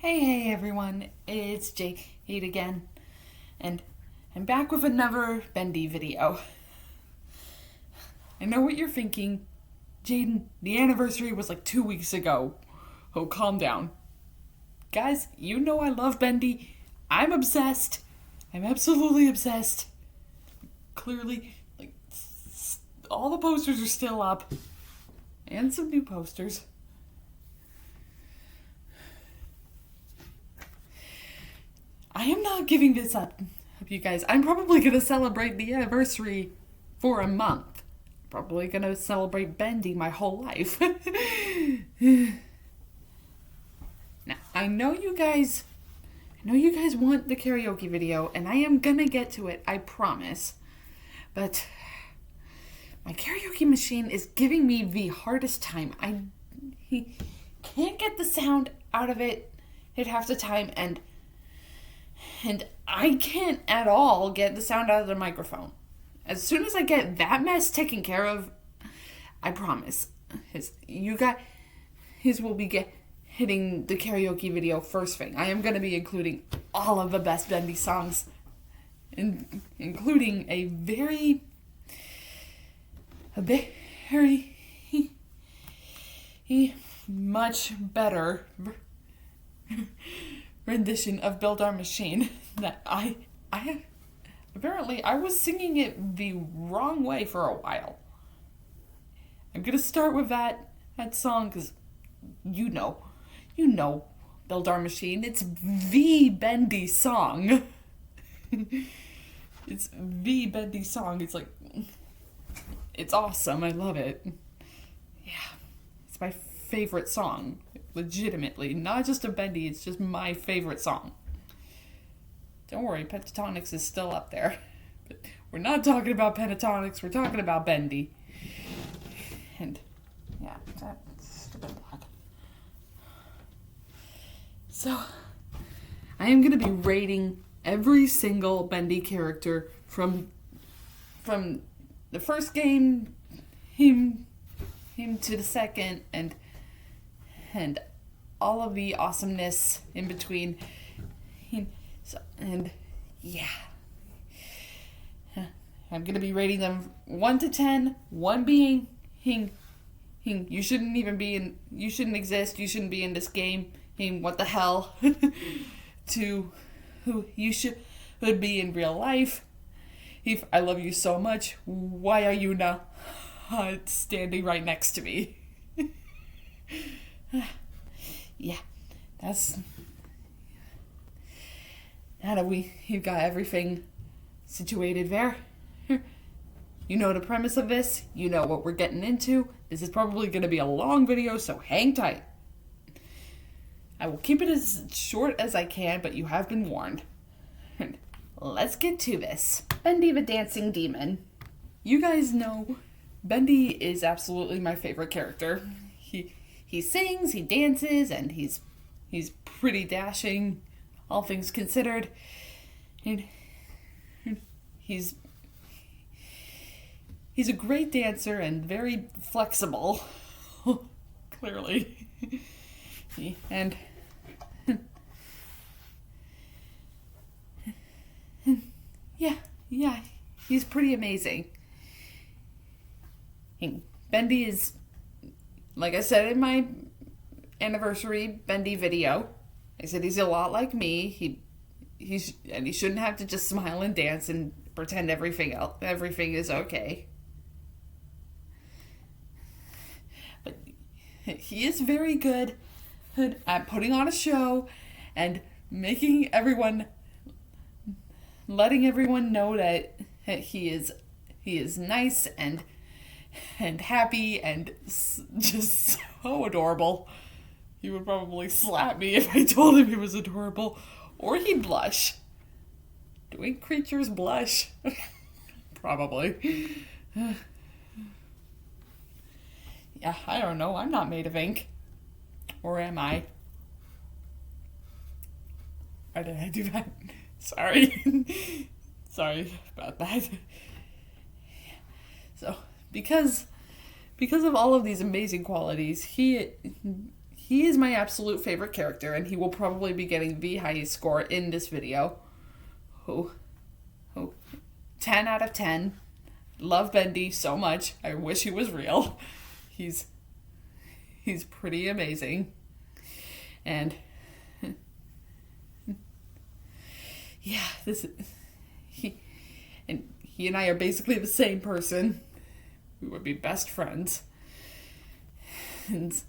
Hey everyone, it's Jade again, and I'm back with another Bendy video. I know what you're thinking. Jaden, the anniversary was like 2 weeks ago. Oh, calm down. Guys, you know I love Bendy. I'm obsessed. I'm absolutely obsessed. Clearly, all the posters are still up. And some new posters. I am not giving this up, you guys. I'm probably going to celebrate the anniversary for a month. Probably going to celebrate Bendy my whole life. Now, I know you guys want the karaoke video, and I am going to get to it, I promise. But my karaoke machine is giving me the hardest time. He can't get the sound out of it at half the time, and I can't at all get the sound out of the microphone. As soon as I get that mess taken care of, I promise, his will be hitting the karaoke video first thing. I am going to be including all of the best Bendy songs, including a very much better rendition of Build Our Machine that I apparently I was singing it the wrong way for a while. I'm gonna start with that song because you know Build Our Machine. It's the Bendy song. It's the Bendy song. It's awesome. I love it. Yeah, it's my favorite song. Legitimately, not just a Bendy, it's just my favorite song. Don't worry, Pentatonics is still up there. But we're not talking about Pentatonics, we're talking about Bendy. And, yeah, that stupid block. So, I am going to be rating every single Bendy character from the first game, him to the second, and all of the awesomeness in between. And yeah. I'm going to be rating them 1 to 10, 1 being you shouldn't exist, you shouldn't be in this game, what the hell, to who you should be in real life. If I love you so much, why are you not standing right next to me? Yeah, you've got everything situated there. You know the premise of this, you know what we're getting into. This is probably going to be a long video, so hang tight. I will keep it as short as I can, but you have been warned. Let's get to this. Bendy the Dancing Demon. You guys know Bendy is absolutely my favorite character. He sings, he dances, and he's pretty dashing, all things considered. And he's a great dancer and very flexible, clearly. And yeah, he's pretty amazing. Bendy is, like I said in my anniversary Bendy video, I said he's a lot like me. He shouldn't have to just smile and dance and pretend everything is okay. But he is very good at putting on a show and letting everyone know that he is nice and happy and just so adorable. He would probably slap me if I told him he was adorable, or he'd blush. Do ink creatures blush? Probably. Yeah, I don't know. I'm not made of ink. Or am I? Or did I do that? Sorry. Sorry about that. So, because of all of these amazing qualities, he he is my absolute favorite character, and he will probably be getting the highest score in this video. Oh, 10 out of 10. Love Bendy so much. I wish he was real. He's pretty amazing. And yeah, he and I are basically the same person. We would be best friends. And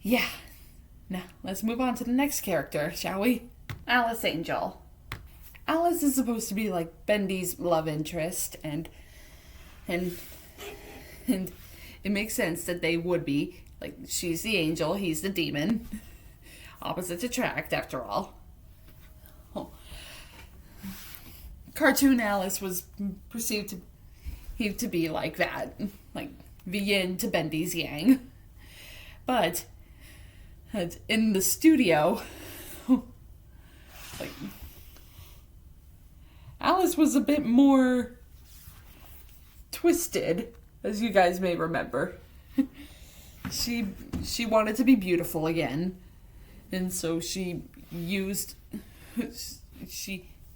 yeah. Now, let's move on to the next character, shall we? Allison Angel. Alice is supposed to be like Bendy's love interest, and it makes sense that they would be. Like, she's the angel, he's the demon. Opposites attract, after all. Oh. Cartoon Alice was perceived to be like that. Like, the yin to Bendy's yang. But in the studio, like, Alice was a bit more twisted, as you guys may remember. She wanted to be beautiful again, and so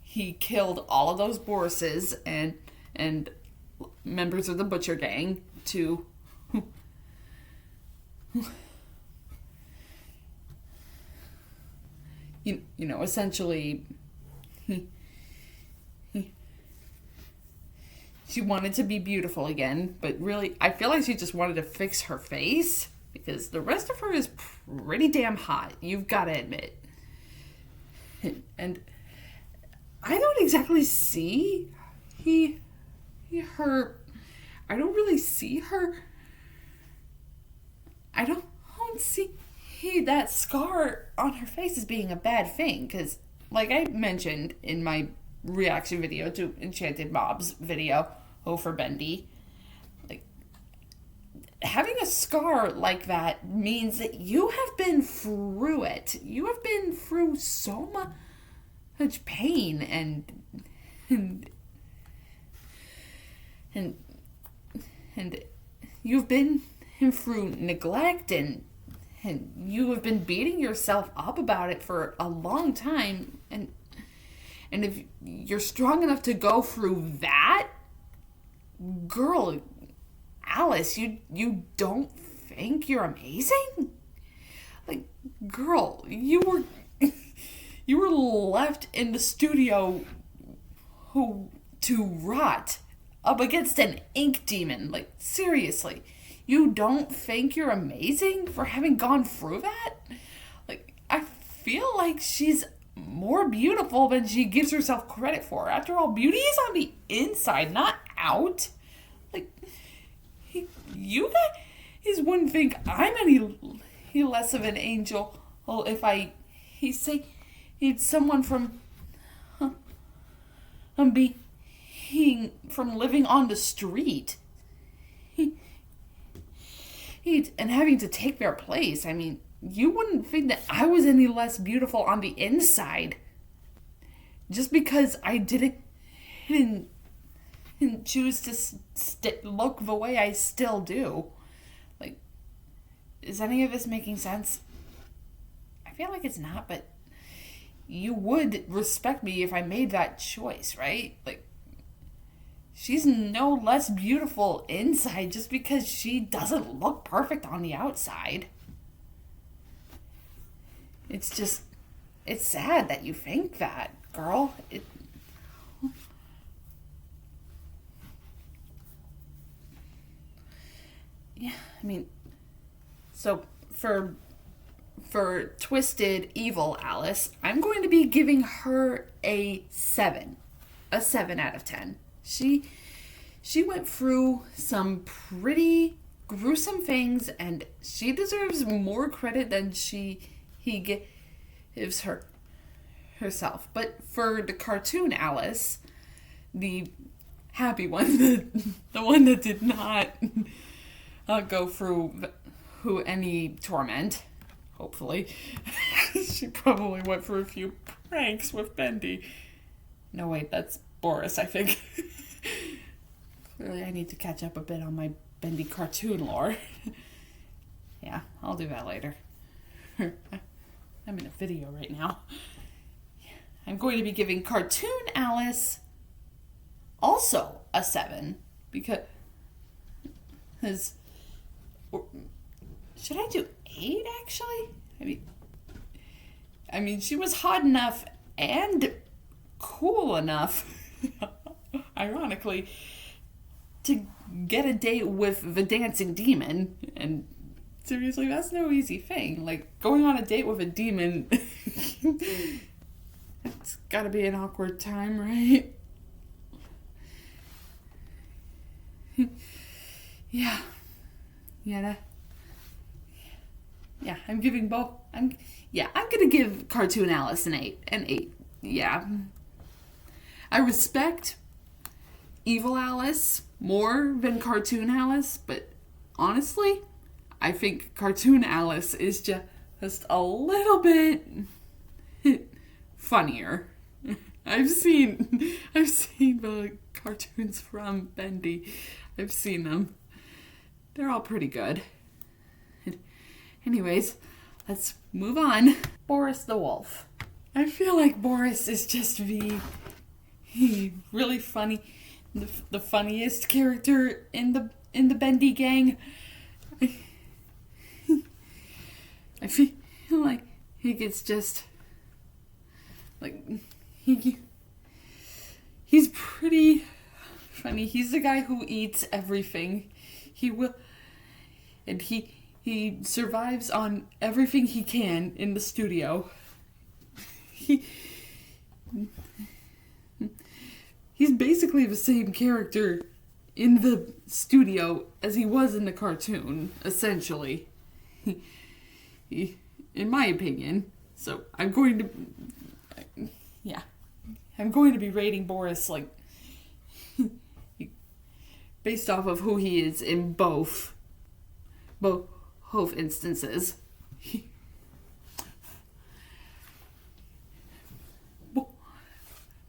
he killed all of those Borises and members of the Butcher Gang to essentially she wanted to be beautiful again, but really, I feel like she just wanted to fix her face, because the rest of her is pretty damn hot, you've got to admit. And I don't exactly see her. I don't really see her. I don't see that scar on her face as being a bad thing, because, like I mentioned in my reaction video to Enchanted Mob's video, for Bendy, like, having a scar like that means that you have been through it. You have been through so much pain and you've been through neglect, and you have been beating yourself up about it for a long time, and if you're strong enough to go through that, girl, Alice, you don't think you're amazing? Like, girl, you were left in the studio to rot up against an ink demon. Like, seriously, you don't think you're amazing for having gone through that? Like, I feel like she's more beautiful than she gives herself credit for. After all, beauty is on the inside, not out. Like, you guys wouldn't think I'm any less of an angel if he's someone from living on the street. And having to take their place. I mean, you wouldn't think that I was any less beautiful on the inside just because I didn't choose to look the way I still do. Like, is any of this making sense? I feel like it's not, but you would respect me if I made that choice, right? Like, she's no less beautiful inside just because she doesn't look perfect on the outside. It's sad that you think that, girl. Yeah, I mean, so for twisted evil Alice, I'm going to be giving her a 7 out of 10. She went through some pretty gruesome things, and she deserves more credit than he gives herself. But for the cartoon Alice, the happy one, the one that did not go through any torment, hopefully. She probably went through a few pranks with Bendy. No, wait, that's Boris, I think. Clearly I need to catch up a bit on my Bendy cartoon lore. Yeah, I'll do that later. I'm in a video right now. I'm going to be giving Cartoon Alice also a 7 because should I do 8 actually? I mean she was hot enough and cool enough ironically to get a date with the dancing demon, and seriously, that's no easy thing. Like, going on a date with a demon, it's gotta be an awkward time, right? Yeah, I'm giving both. I'm gonna give Cartoon Alice an 8. Yeah, I respect Evil Alice more than Cartoon Alice, but honestly, I think Cartoon Alice is just a little bit funnier. I've seen the cartoons from Bendy. I've seen them. They're all pretty good. Anyways, let's move on. Boris the Wolf. I feel like Boris is just the really funny, the funniest character in the Bendy gang. I feel like he gets just like he's pretty funny. He's the guy who eats everything. He survives on everything he can in the studio. He's basically the same character in the studio as he was in the cartoon, essentially. In my opinion. So I'm going to be rating Boris like based off of who he is in both instances.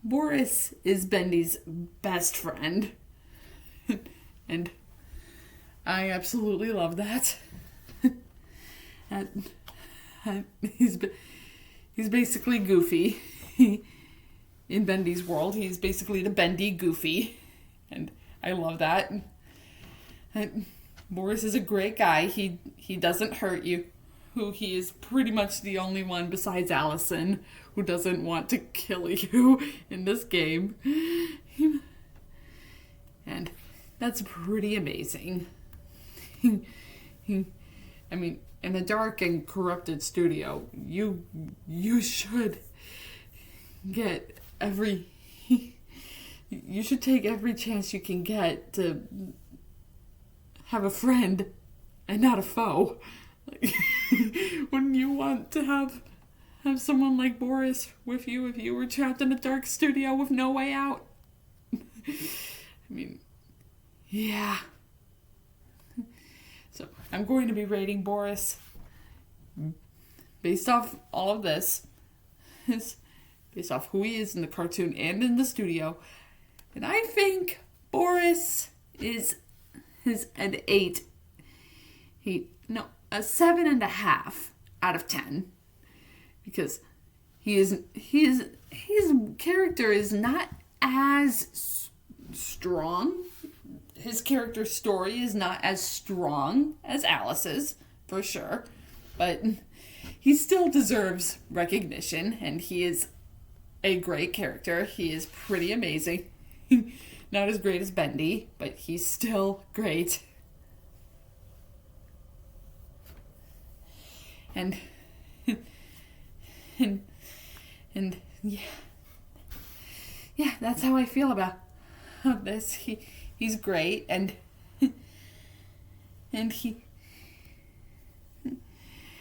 Boris is Bendy's best friend. And I absolutely love that. He's basically Goofy. In Bendy's world, he's basically the Bendy Goofy. And I love that. Boris is a great guy. He doesn't hurt you. He is pretty much the only one besides Allison who doesn't want to kill you in this game. And that's pretty amazing. I mean, in a dark and corrupted studio, you should get you should take every chance you can get to have a friend and not a foe. Wouldn't you want to have someone like Boris with you if you were trapped in a dark studio with no way out? I mean, yeah. So I'm going to be rating Boris based off all of this, based off who he is in the cartoon and in the studio. And I think Boris is an 8. A 7.5 out of 10. Because his character is not as strong. His character story is not as strong as Alice's, for sure. But he still deserves recognition, and he is a great character. He is pretty amazing. Not as great as Bendy, but he's still great. And yeah, that's how I feel about this. He's great, and he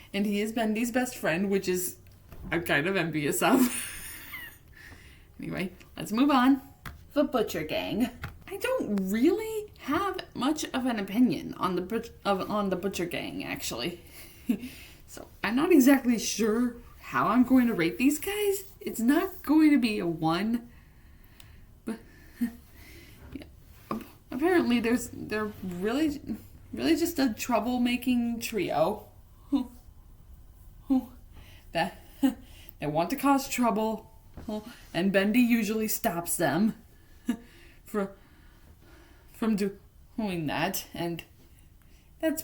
is Bendy's best friend, which is I'm kind of envious of. Anyway, let's move on. The Butcher Gang. I don't really have much of an opinion on the Butcher Gang, actually. So I'm not exactly sure how I'm going to rate these guys. It's not going to be a 1. But yeah, apparently they're really really just a troublemaking trio that they want to cause trouble, and Bendy usually stops them from doing that, and that's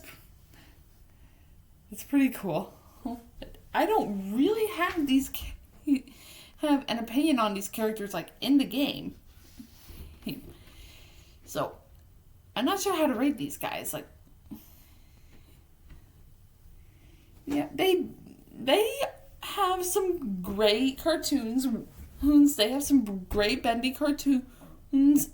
pretty cool. I don't really have an opinion on these characters like in the game, so I'm not sure how to rate these guys. Like, yeah, they have some great cartoons. They have some great Bendy cartoons, and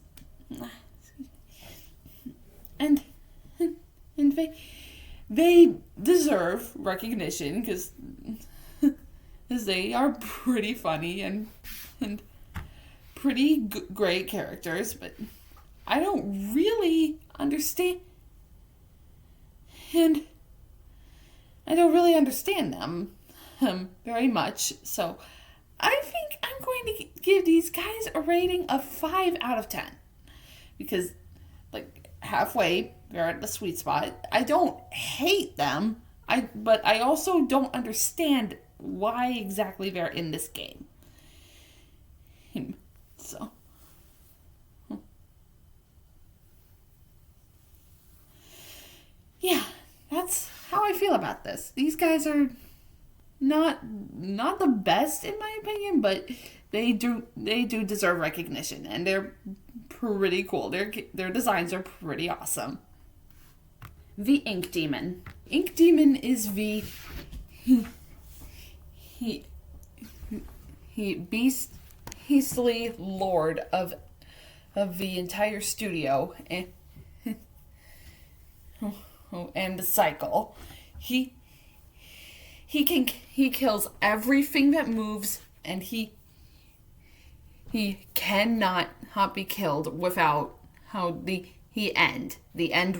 they deserve recognition because they are pretty funny and pretty great characters. But I don't really understand, and I don't really understand them very much. So I think I'm going to give these guys a rating of 5 out of 10 because, like, halfway they're at the sweet spot. I don't hate them, but I also don't understand why exactly they're in this game. So, yeah, that's how I feel about this. These guys are not the best in my opinion, but they do deserve recognition, and they're pretty cool. Their designs are pretty awesome. The Ink Demon. Ink Demon is the beastly lord of the entire studio and the cycle. He kills everything that moves, and he cannot be killed without the end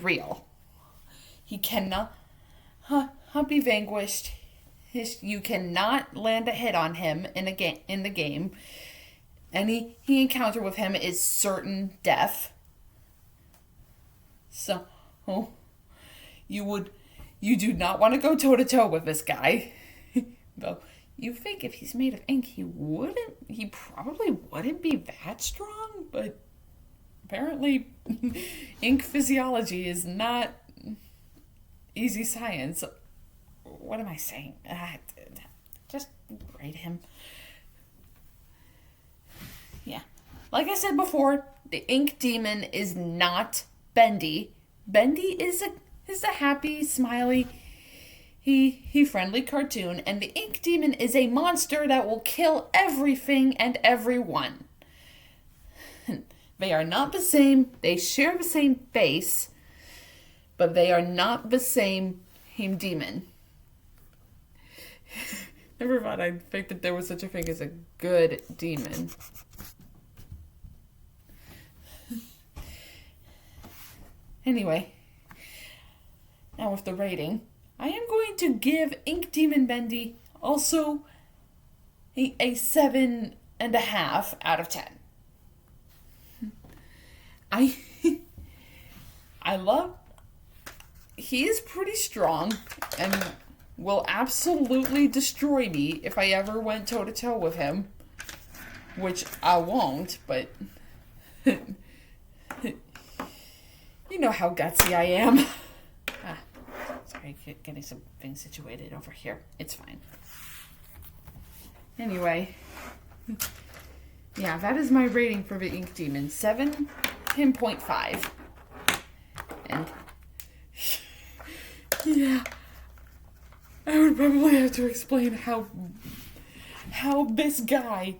reel. He cannot be vanquished. You cannot land a hit on him in the game. Any encounter with him is certain death. So, you do not want to go toe-to-toe with this guy. Though you think if he's made of ink, he probably wouldn't be that strong, but apparently ink physiology is not easy science. What am I saying? Just rate him. Yeah. Like I said before, the Ink Demon is not Bendy. Bendy is a happy, smiley, he friendly cartoon, and the Ink Demon is a monster that will kill everything and everyone. They are not the same. They share the same face, but they are not the same demon. Never thought I'd think that there was such a thing as a good demon. Anyway, now with the rating, I am going to give Ink Demon Bendy also a 7.5 out of 10. I love, he is pretty strong and will absolutely destroy me if I ever went toe-to-toe with him, which I won't, but you know how gutsy I am. Sorry, getting some things situated over here. It's fine. Anyway, yeah, that is my rating for the Ink Demon. 7.5. And yeah, I would probably have to explain how this guy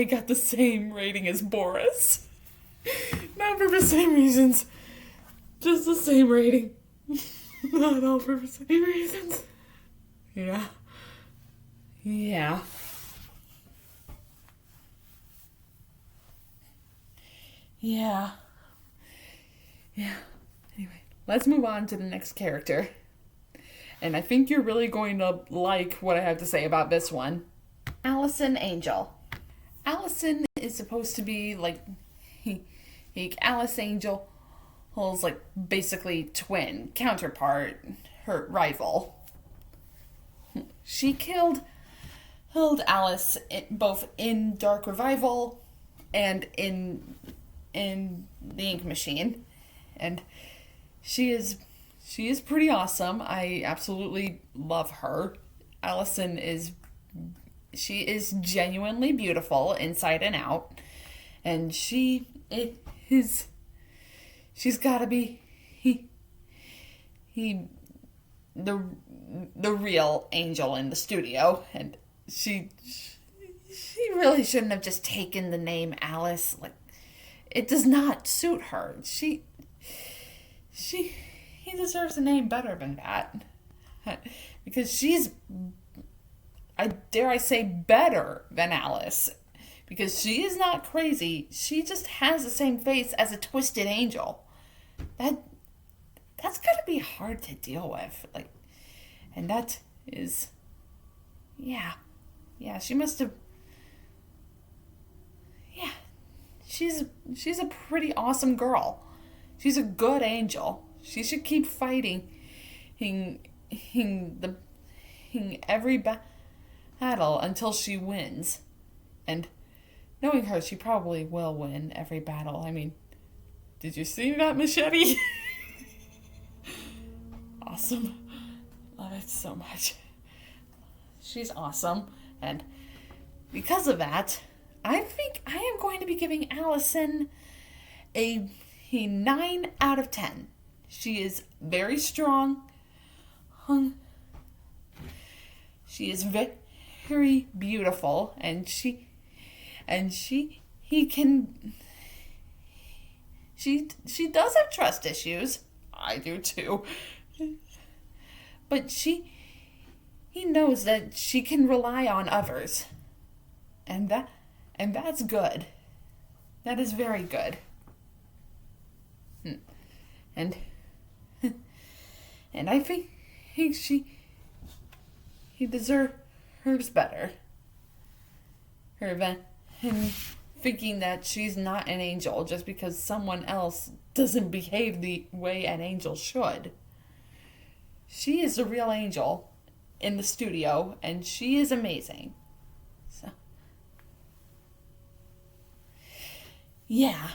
got the same rating as Boris. Not for the same reasons, just the same rating. Not all for the same reasons. Yeah. Yeah. Yeah. Yeah. Anyway, let's move on to the next character. And I think you're really going to like what I have to say about this one. Allison Angel. Allison is supposed to be like Alice Angel, like basically twin counterpart, her rival. She killed Alice both in Dark Revival and in the Ink Machine, and she is pretty awesome. I absolutely love her. Allison is genuinely beautiful inside and out, and she's got to be the real Angel in the studio, and she really shouldn't have just taken the name Alice. Like, it does not suit her. He deserves a name better than that, because she's, I dare say, better than Alice, because she is not crazy. She just has the same face as a twisted angel. That's gotta be hard to deal with. Like, and that is, yeah, she must have, yeah, she's a pretty awesome girl. She's a good angel. She should keep fighting every battle until she wins. And knowing her, she probably will win every battle. I mean, did you see that machete? Awesome. Love it so much. She's awesome. And because of that, I think I am going to be giving Allison a 9 out of 10. She is very strong. She is very beautiful, and she does have trust issues. I do too. But he knows that she can rely on others. And that's good. That is very good. And I think he deserves better. Him thinking that she's not an angel just because someone else doesn't behave the way an angel should. She is a real angel in the studio, and she is amazing. So, yeah,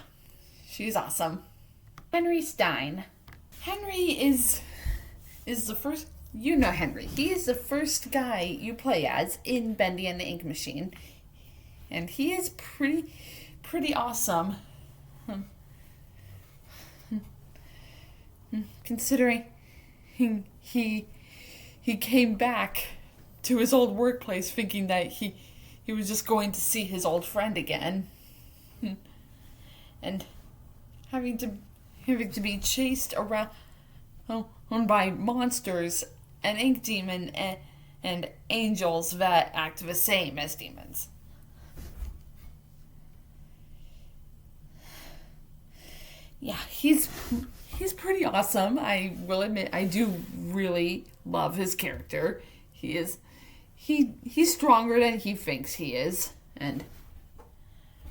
she's awesome. Henry Stein. Henry is the first, you know Henry. He is the first guy you play as in Bendy and the Ink Machine. And he is pretty awesome. Considering he came back to his old workplace thinking that he was just going to see his old friend again. And having to be chased around by monsters, an ink demon, and angels that act the same as demons. Yeah, he's pretty awesome. I will admit, I do really love his character. He's stronger than he thinks he is, and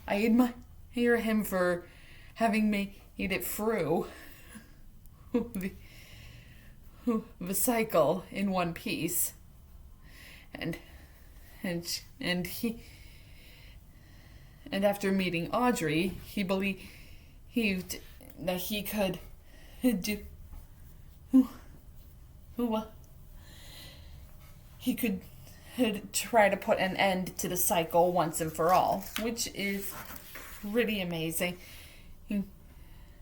I admire him for having made it through the cycle in one piece, and after meeting Audrey, he believed that he could try to put an end to the cycle once and for all, which is pretty amazing.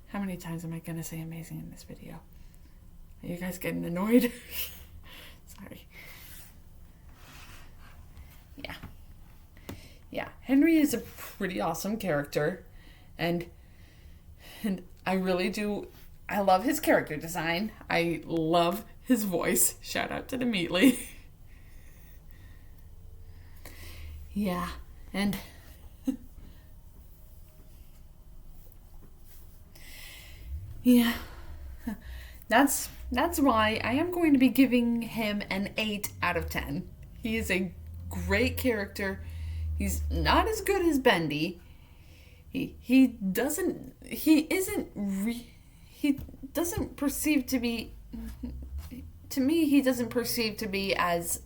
How many times am I going to say amazing in this video? Are you guys getting annoyed? Sorry. Yeah, Henry is a pretty awesome character, and I really do. I love his character design. I love his voice. Shout out to the Meatly. Yeah, and yeah, that's why I am going to be giving him an 8 out of 10. He is a great character. He's not as He's he doesn't perceive to be, to me, he doesn't perceive to be as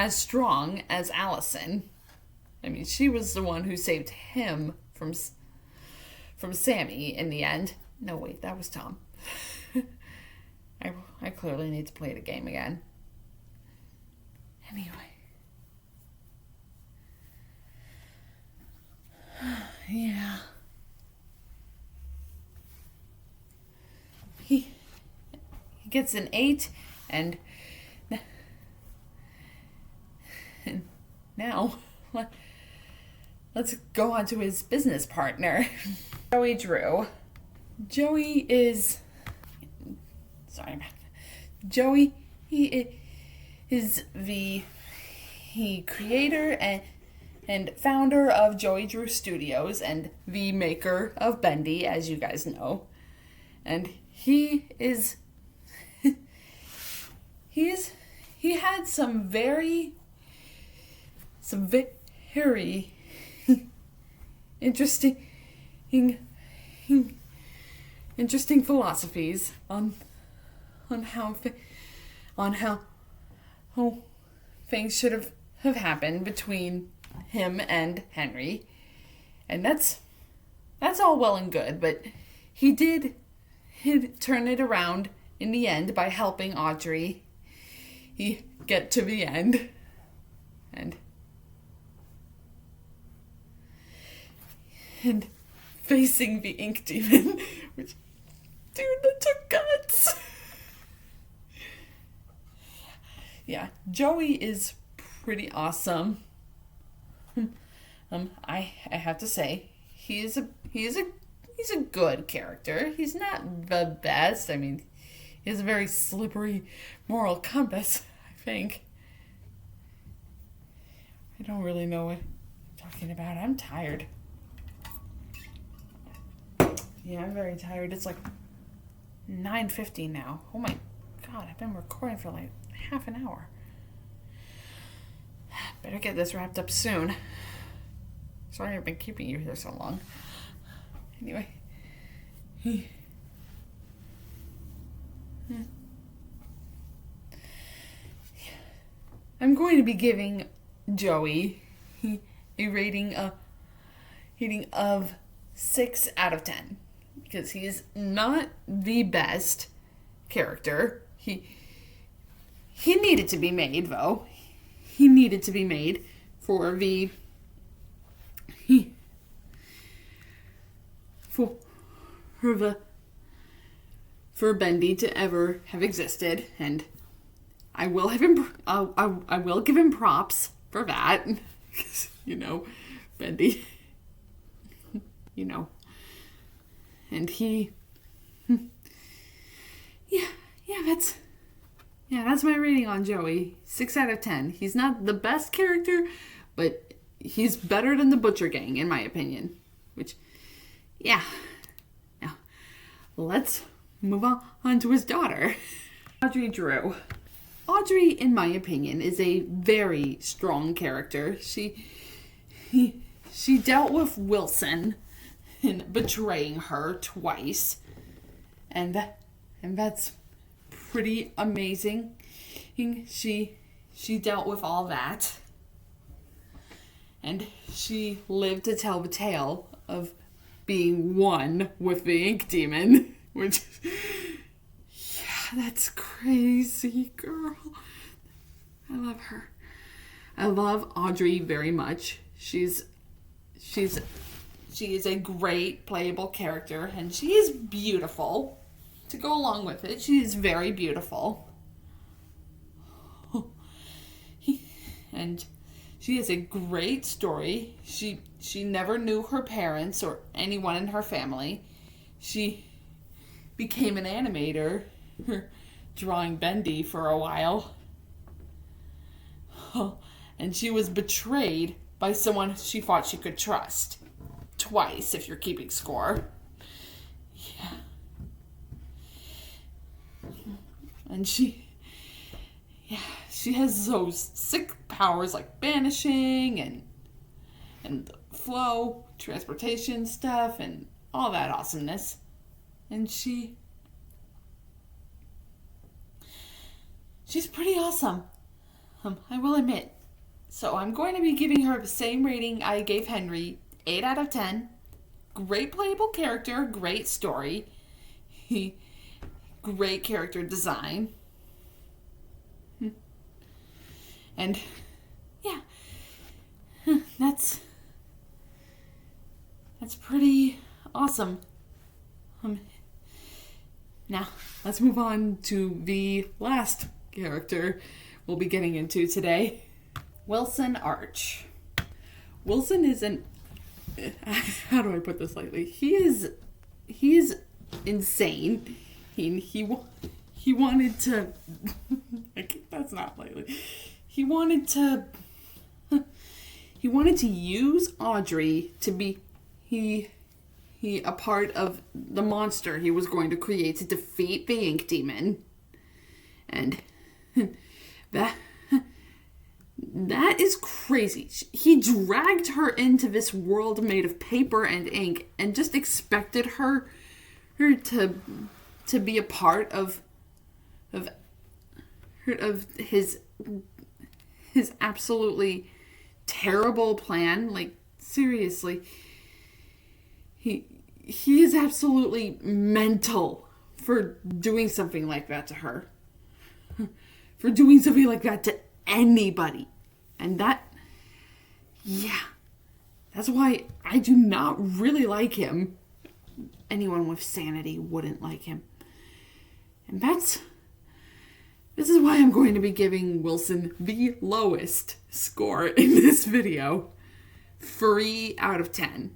strong as Allison. I mean, she was the one who saved him from Sammy in the end. No, wait, that was Tom. I clearly need to play the game again. Anyway. Yeah. He gets an 8, and now let's go on to his business partner, Audrey Drew. Joey is he is the creator and founder of Joey Drew Studios and the maker of Bendy, as you guys know. And he had some very interesting philosophies on how things should have happened between him and Henry. And that's all well and good, but he'd turn it around in the end by helping Audrey get to the end. And facing the ink demon, which, dude, that took guts. Yeah, Joey is pretty awesome. I have to say, he's a good character. He's not the best. I mean, he has a very slippery moral compass, I think. I don't really know what I'm talking about. I'm tired. Yeah, I'm very tired. It's like 9:50 now. Oh my God, I've been recording for like half an hour. Better get this wrapped up soon. Sorry I've been keeping you here so long. Anyway. I'm going to be giving Joey a rating of 6 out of 10. Because he is not the best character. He needed to be made, though. He needed to be made for Bendy to ever have existed, and I will give him props for that. You know, Bendy. You know. And that's my rating on Joey. 6 out of 10. He's not the best character, but he's better than the Butcher Gang, in my opinion. Which, yeah. Now, let's move on to his daughter, Audrey Drew. Audrey, in my opinion, is a very strong character. She dealt with Wilson in betraying her twice, and that's pretty amazing. She dealt with all that, and she lived to tell the tale of being one with the ink demon, which, yeah, that's crazy, girl. I love her. I love Audrey very much. She is a great playable character, and she is beautiful. To go along with it, she is very beautiful. And she has a great story. She never knew her parents or anyone in her family. She became an animator, drawing Bendy for a while. And she was betrayed by someone she thought she could trust. Twice, if you're keeping score. Yeah. And she has those sick powers like banishing and flow, transportation stuff, and all that awesomeness. And she's pretty awesome. I will admit. So I'm going to be giving her the same rating I gave Henry, 8 out of 10. Great playable character, great story. Great character design. And yeah, that's pretty awesome. Now let's move on to the last character we'll be getting into today. Wilson Arch. Wilson is how do I put this lightly? He is insane. He wanted to that's not lightly. He wanted to use Audrey to be a part of the monster he was going to create to defeat the ink demon. And that is crazy. He dragged her into this world made of paper and ink and just expected her to be a part of his absolutely terrible plan. Like, seriously, he is absolutely mental for doing something like that to her, for doing something like that to anybody. And that's why I do not really like him. Anyone with sanity wouldn't like him. And this is why I'm going to be giving Wilson the lowest score in this video. 3 out of 10.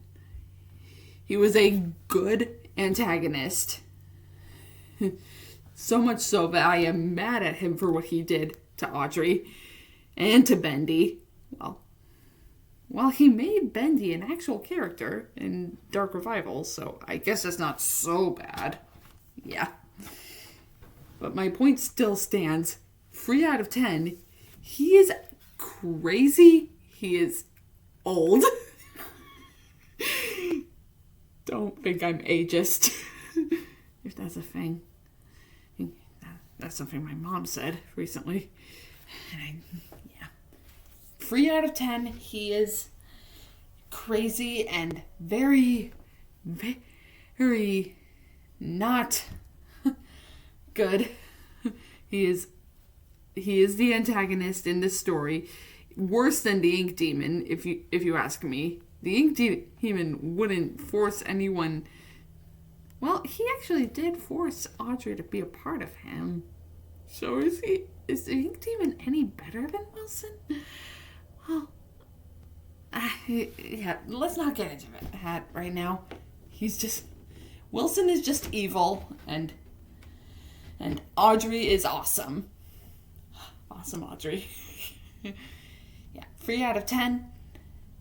He was a good antagonist. So much so that I am mad at him for what he did to Audrey and to Bendy. Well, he made Bendy an actual character in Dark Revival, so I guess that's not so bad. Yeah. But my point still stands. 3 out of 10. He is crazy. He is old. Don't think I'm ageist. If that's a thing. That's something my mom said recently. And 3 out of 10. He is crazy and very, very not good. He is the antagonist in this story. Worse than the Ink Demon, if you ask me. The Ink Demon wouldn't force anyone. Well, he actually did force Audrey to be a part of him. So is the Ink Demon any better than Wilson? Well, yeah, let's not get into that right now. Wilson is just evil, and Audrey is awesome. Awesome Audrey. Yeah, 3 out of 10.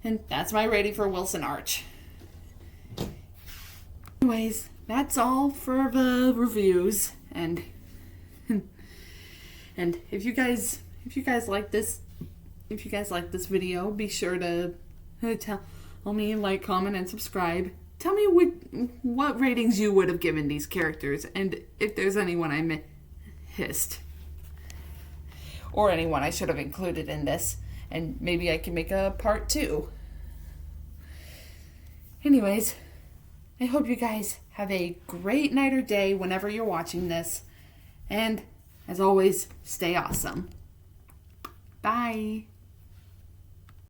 And that's my rating for Wilson Arch. Anyways, that's all for the reviews. And if you guys like this video, be sure to tell me, like, comment, and subscribe. Tell me what ratings you would have given these characters, and if there's anyone I missed. Or anyone I should have included in this. And maybe I can make a part 2. Anyways, I hope you guys have a great night or day whenever you're watching this. And, as always, stay awesome. Bye.